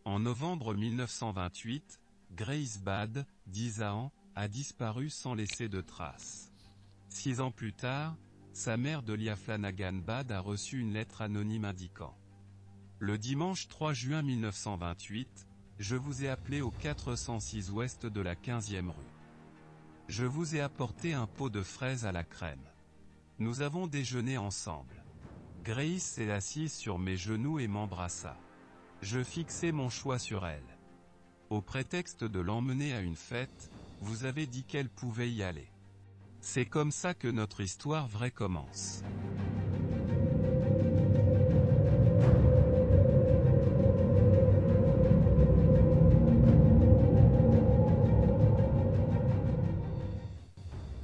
En novembre 1928, Grace Bad, 10 ans, a disparu sans laisser de traces. 6 ans plus tard, sa mère Delia Flanagan Bad a reçu une lettre anonyme indiquant: le dimanche 3 juin 1928, je vous ai appelé au 406 ouest de la 15e rue. Je vous ai apporté un pot de fraises à la crème. Nous avons déjeuné ensemble. Grace s'est assise sur mes genoux et m'embrassa. Je fixai mon choix sur elle. Au prétexte de l'emmener à une fête, vous avez dit qu'elle pouvait y aller. C'est comme ça que notre histoire vraie commence.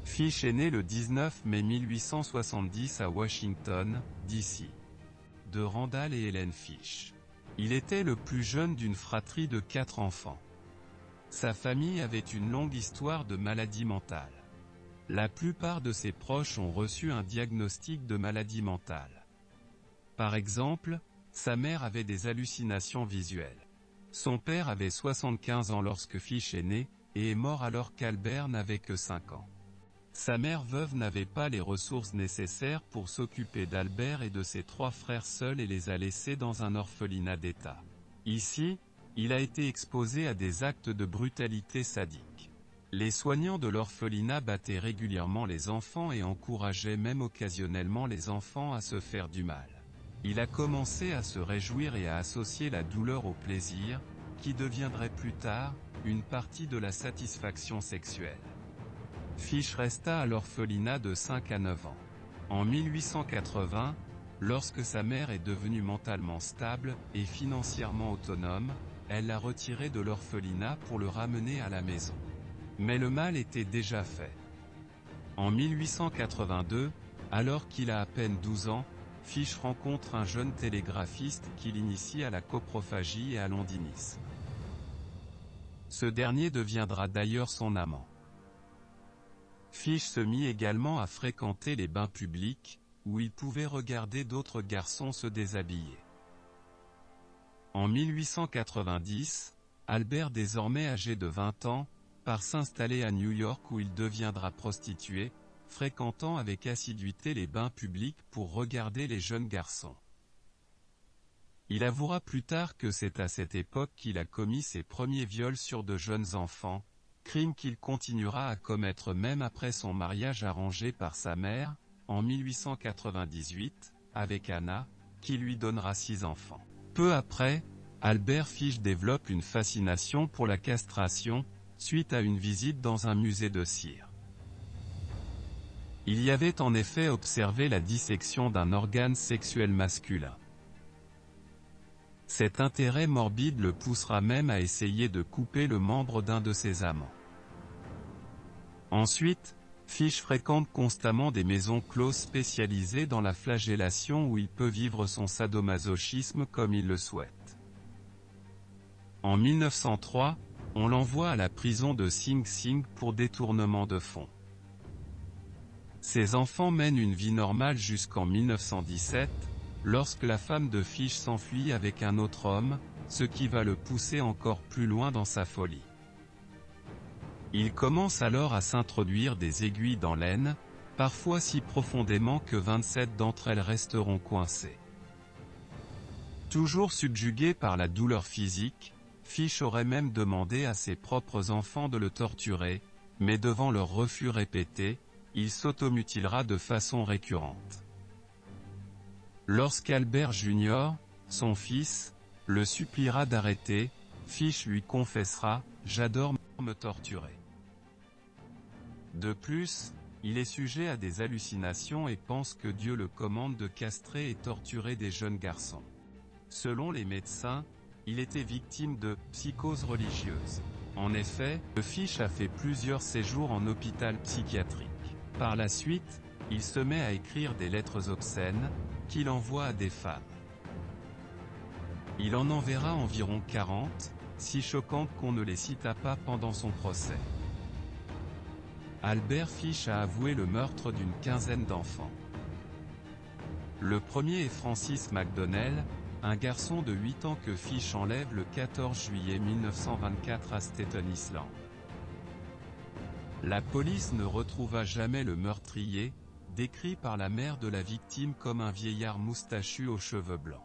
Fish est né le 19 mai 1870 à Washington, D.C. de Randall et Helen Fish. Il était le plus jeune d'une fratrie de 4 enfants. Sa famille avait une longue histoire de maladie mentale. La plupart de ses proches ont reçu un diagnostic de maladie mentale. Par exemple, sa mère avait des hallucinations visuelles. Son père avait 75 ans lorsque Fish est né, et est mort alors qu'Albert n'avait que 5 ans. Sa mère veuve n'avait pas les ressources nécessaires pour s'occuper d'Albert et de ses 3 frères seuls et les a laissés dans un orphelinat d'État. Ici, il a été exposé à des actes de brutalité sadique. Les soignants de l'orphelinat battaient régulièrement les enfants et encourageaient même occasionnellement les enfants à se faire du mal. Il a commencé à se réjouir et à associer la douleur au plaisir, qui deviendrait plus tard, une partie de la satisfaction sexuelle. Fish resta à l'orphelinat de 5 à 9 ans. En 1880, lorsque sa mère est devenue mentalement stable et financièrement autonome, elle l'a retiré de l'orphelinat pour le ramener à la maison. Mais le mal était déjà fait. En 1882, alors qu'il a à peine 12 ans, Fish rencontre un jeune télégraphiste qui l'initie à la coprophagie et à l'ondinisme. Ce dernier deviendra d'ailleurs son amant. Fish se mit également à fréquenter les bains publics, où il pouvait regarder d'autres garçons se déshabiller. En 1890, Albert, désormais âgé de 20 ans, part s'installer à New York où il deviendra prostitué, fréquentant avec assiduité les bains publics pour regarder les jeunes garçons. Il avouera plus tard que c'est à cette époque qu'il a commis ses premiers viols sur de jeunes enfants, crime qu'il continuera à commettre même après son mariage arrangé par sa mère, en 1898, avec Anna, qui lui donnera 6 enfants. Peu après, Albert Fish développe une fascination pour la castration, suite à une visite dans un musée de cire. Il y avait en effet observé la dissection d'un organe sexuel masculin. Cet intérêt morbide le poussera même à essayer de couper le membre d'un de ses amants. Ensuite, Fish fréquente constamment des maisons closes spécialisées dans la flagellation où il peut vivre son sadomasochisme comme il le souhaite. En 1903, on l'envoie à la prison de Sing Sing pour détournement de fonds. Ses enfants mènent une vie normale jusqu'en 1917, lorsque la femme de Fish s'enfuit avec un autre homme, ce qui va le pousser encore plus loin dans sa folie. Il commence alors à s'introduire des aiguilles dans l'aine, parfois si profondément que 27 d'entre elles resteront coincées. Toujours subjugué par la douleur physique, Fish aurait même demandé à ses propres enfants de le torturer, mais devant leur refus répété, il s'automutilera de façon récurrente. Lorsqu'Albert Jr., son fils, le suppliera d'arrêter, Fish lui confessera « J'adore me torturer ». De plus, il est sujet à des hallucinations et pense que Dieu le commande de castrer et torturer des jeunes garçons. Selon les médecins, il était victime de psychose religieuse. En effet, Fish a fait plusieurs séjours en hôpital psychiatrique. Par la suite, il se met à écrire des lettres obscènes, qu'il envoie à des femmes. Il en enverra environ 40, si choquantes qu'on ne les cita pas pendant son procès. Albert Fish a avoué le meurtre d'une quinzaine d'enfants. Le premier est Francis McDonnell, un garçon de 8 ans que Fish enlève le 14 juillet 1924 à Staten Island. La police ne retrouva jamais le meurtrier, décrit par la mère de la victime comme un vieillard moustachu aux cheveux blancs.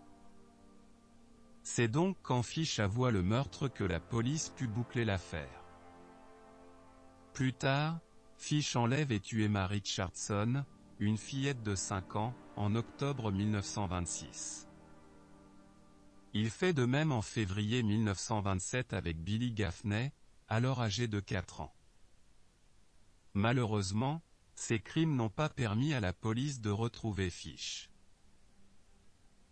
C'est donc quand Fish avoua le meurtre que la police put boucler l'affaire. Plus tard, Fish enlève et tue Emma Richardson, une fillette de 5 ans, en octobre 1926. Il fait de même en février 1927 avec Billy Gaffney, alors âgé de 4 ans. Malheureusement, ces crimes n'ont pas permis à la police de retrouver Fish.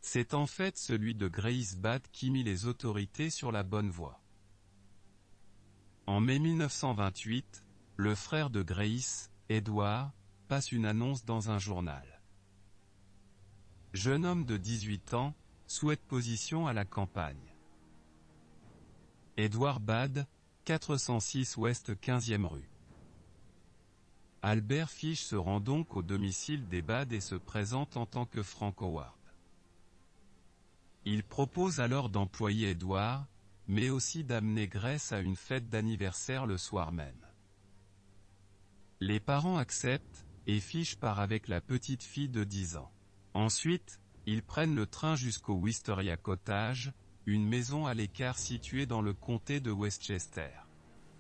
C'est en fait celui de Grace Bad qui mit les autorités sur la bonne voie. En mai 1928, le frère de Grace, Edward, passe une annonce dans un journal. Jeune homme de 18 ans, souhaite position à la campagne. Edward Bad, 406 Ouest 15e rue. Albert Fish se rend donc au domicile des Bad et se présente en tant que Frank Howard. Il propose alors d'employer Edward, mais aussi d'amener Grace à une fête d'anniversaire le soir même. Les parents acceptent, et Fish part avec la petite fille de 10 ans. Ensuite, ils prennent le train jusqu'au Wisteria Cottage, une maison à l'écart située dans le comté de Westchester.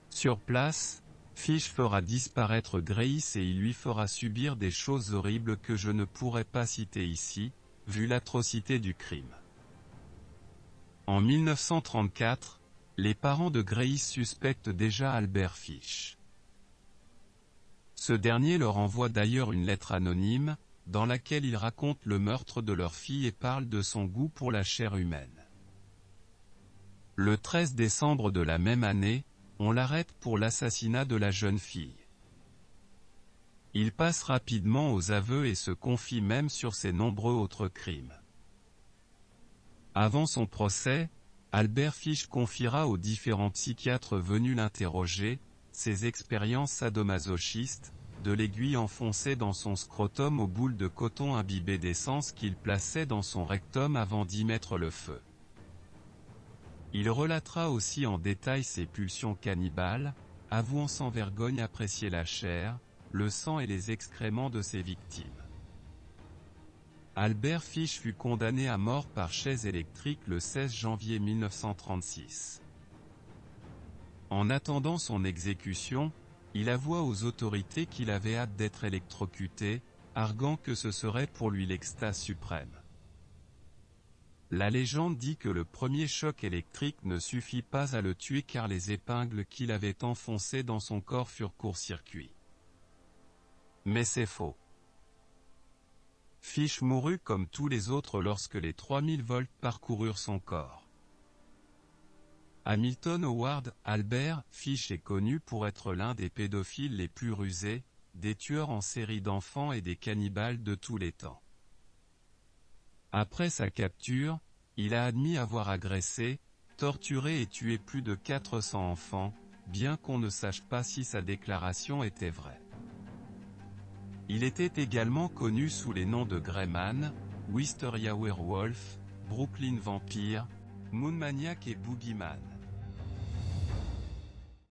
Sur place, Fish fera disparaître Grace et il lui fera subir des choses horribles que je ne pourrais pas citer ici, vu l'atrocité du crime. En 1934, les parents de Grace suspectent déjà Albert Fish. Ce dernier leur envoie d'ailleurs une lettre anonyme, dans laquelle il raconte le meurtre de leur fille et parle de son goût pour la chair humaine. Le 13 décembre de la même année, on l'arrête pour l'assassinat de la jeune fille. Il passe rapidement aux aveux et se confie même sur ses nombreux autres crimes. Avant son procès, Albert Fish confiera aux différents psychiatres venus l'interroger, ses expériences sadomasochistes, de l'aiguille enfoncée dans son scrotum aux boules de coton imbibées d'essence qu'il plaçait dans son rectum avant d'y mettre le feu. Il relatera aussi en détail ses pulsions cannibales, avouant sans vergogne apprécier la chair, le sang et les excréments de ses victimes. Albert Fish fut condamné à mort par chaise électrique le 16 janvier 1936. En attendant son exécution, il avoua aux autorités qu'il avait hâte d'être électrocuté, arguant que ce serait pour lui l'extase suprême. La légende dit que le premier choc électrique ne suffit pas à le tuer car les épingles qu'il avait enfoncées dans son corps furent court-circuit. Mais c'est faux. Fish mourut comme tous les autres lorsque les 3000 volts parcoururent son corps. Hamilton Howard Albert Fish est connu pour être l'un des pédophiles les plus rusés, des tueurs en série d'enfants et des cannibales de tous les temps. Après sa capture, il a admis avoir agressé, torturé et tué plus de 400 enfants, bien qu'on ne sache pas si sa déclaration était vraie. Il était également connu sous les noms de Greyman, Wisteria Werewolf, Brooklyn Vampire, Moon Maniac et Boogeyman.